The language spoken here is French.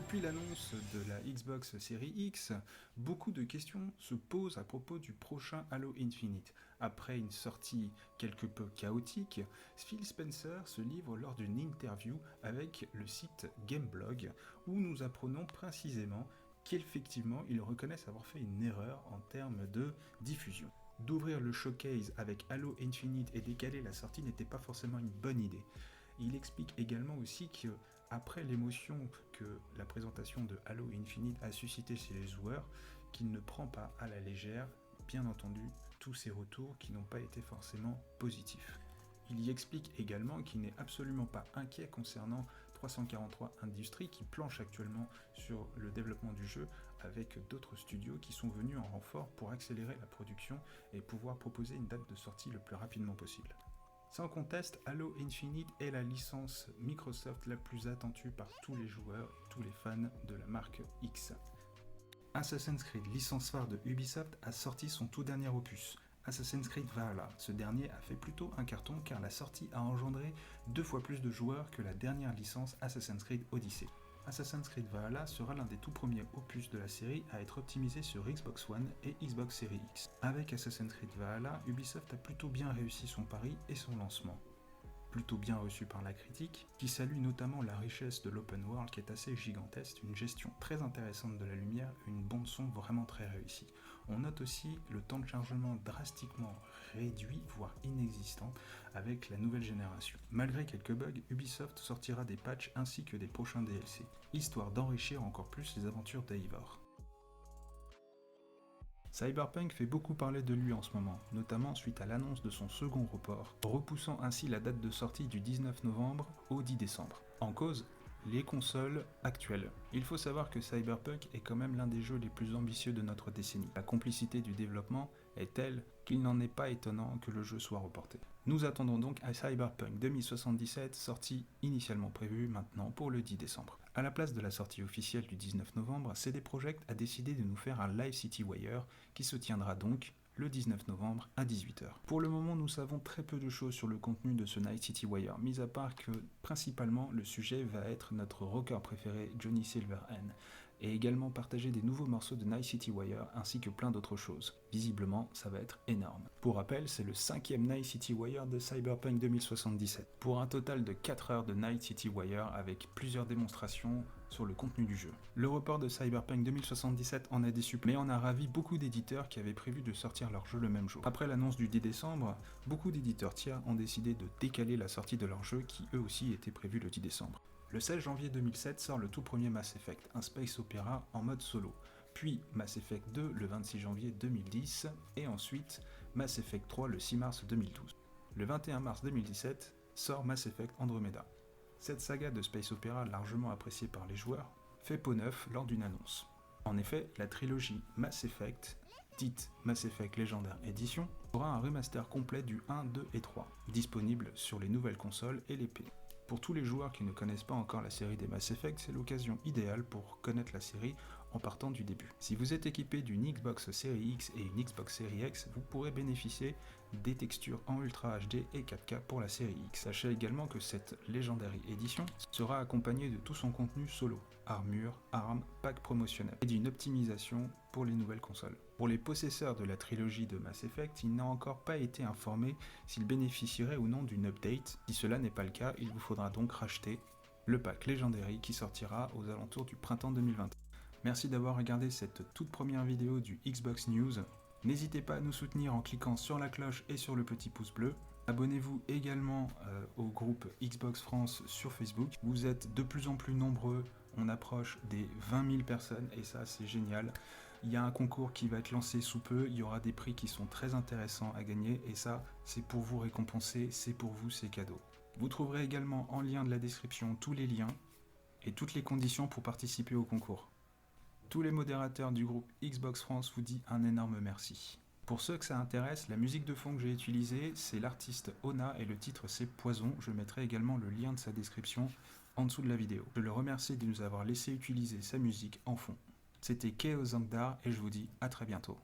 Depuis l'annonce de la Xbox Series X, beaucoup de questions se posent à propos du prochain Halo Infinite. Après une sortie quelque peu chaotique, Phil Spencer se livre lors d'une interview avec le site Gameblog où nous apprenons précisément qu'effectivement ils reconnaissent avoir fait une erreur en termes de diffusion. D'ouvrir le showcase avec Halo Infinite et décaler la sortie n'était pas forcément une bonne idée. Il explique également aussi que, après l'émotion que la présentation de Halo Infinite a suscité chez les joueurs, qu'il ne prend pas à la légère, bien entendu, tous ces retours qui n'ont pas été forcément positifs. Il y explique également qu'il n'est absolument pas inquiet concernant 343 Industries qui planche actuellement sur le développement du jeu avec d'autres studios qui sont venus en renfort pour accélérer la production et pouvoir proposer une date de sortie le plus rapidement possible. Sans conteste, Halo Infinite est la licence Microsoft la plus attendue par tous les joueurs et tous les fans de la marque X. Assassin's Creed, licence phare de Ubisoft, a sorti son tout dernier opus, Assassin's Creed Valhalla. Ce dernier a fait plutôt un carton car la sortie a engendré 2 fois plus de joueurs que la dernière licence Assassin's Creed Odyssey. Assassin's Creed Valhalla sera l'un des tout premiers opus de la série à être optimisé sur Xbox One et Xbox Series X. Avec Assassin's Creed Valhalla, Ubisoft a plutôt bien réussi son pari et son lancement. Plutôt bien reçu par la critique, qui salue notamment la richesse de l'open world qui est assez gigantesque, une gestion très intéressante de la lumière et une bande son vraiment très réussie. On note aussi le temps de chargement drastiquement réduit, voire inexistant, avec la nouvelle génération. Malgré quelques bugs, Ubisoft sortira des patchs ainsi que des prochains DLC, histoire d'enrichir encore plus les aventures d'Eivor. Cyberpunk fait beaucoup parler de lui en ce moment, notamment suite à l'annonce de son second report, repoussant ainsi la date de sortie du 19 novembre au 10 décembre. En cause, les consoles actuelles. Il faut savoir que Cyberpunk est quand même l'un des jeux les plus ambitieux de notre décennie. La complicité du développement est telle qu'il n'en est pas étonnant que le jeu soit reporté. Nous attendons donc à Cyberpunk 2077, sortie initialement prévue maintenant pour le 10 décembre. À la place de la sortie officielle du 19 novembre, CD Projekt a décidé de nous faire un Live City Wire qui se tiendra donc le 19 novembre à 18h. Pour le moment, nous savons très peu de choses sur le contenu de ce Night City Wire, mis à part que, principalement, le sujet va être notre rocker préféré, Johnny Silverhand, et également partager des nouveaux morceaux de Night City Wire, ainsi que plein d'autres choses. Visiblement, ça va être énorme. Pour rappel, c'est le 5e Night City Wire de Cyberpunk 2077, pour un total de 4 heures de Night City Wire, avec plusieurs démonstrations sur le contenu du jeu. Le report de Cyberpunk 2077 en a déçu, mais en a ravi beaucoup d'éditeurs qui avaient prévu de sortir leur jeu le même jour. Après l'annonce du 10 décembre, beaucoup d'éditeurs tiers ont décidé de décaler la sortie de leur jeu qui eux aussi était prévu le 10 décembre. Le 16 janvier 2007 sort le tout premier Mass Effect, un space opéra en mode solo, puis Mass Effect 2 le 26 janvier 2010, et ensuite Mass Effect 3 le 6 mars 2012. Le 21 mars 2017 sort Mass Effect Andromeda. Cette saga de space opéra largement appréciée par les joueurs fait peau neuve lors d'une annonce. En effet, la trilogie Mass Effect, dite Mass Effect Legendary Edition, aura un remaster complet du 1, 2 et 3, disponible sur les nouvelles consoles et les PC. Pour tous les joueurs qui ne connaissent pas encore la série des Mass Effect, c'est l'occasion idéale pour connaître la série en partant du début. Si vous êtes équipé d'une Xbox Series X et une Xbox Series X, vous pourrez bénéficier des textures en Ultra HD et 4K pour la série X. Sachez également que cette Legendary Edition sera accompagnée de tout son contenu solo, armure, armes, pack promotionnel, et d'une optimisation pour les nouvelles consoles. Pour les possesseurs de la trilogie de Mass Effect, il n'a encore pas été informé s'ils bénéficieraient ou non d'une update. Si cela n'est pas le cas, il vous faudra donc racheter le pack Legendary qui sortira aux alentours du printemps 2020. Merci d'avoir regardé cette toute première vidéo du Xbox News. N'hésitez pas à nous soutenir en cliquant sur la cloche et sur le petit pouce bleu. Abonnez-vous également au groupe Xbox France sur Facebook. Vous êtes de plus en plus nombreux, on approche des 20 000 personnes et ça c'est génial. Il y a un concours qui va être lancé sous peu, il y aura des prix qui sont très intéressants à gagner et ça c'est pour vous récompenser, c'est pour vous, c'est cadeau. Vous trouverez également en lien de la description tous les liens et toutes les conditions pour participer au concours. Tous les modérateurs du groupe Xbox France vous disent un énorme merci. Pour ceux que ça intéresse, la musique de fond que j'ai utilisée, c'est l'artiste Ona et le titre c'est Poison. Je mettrai également le lien de sa description en dessous de la vidéo. Je le remercie de nous avoir laissé utiliser sa musique en fond. C'était Keo Zangdar et je vous dis à très bientôt.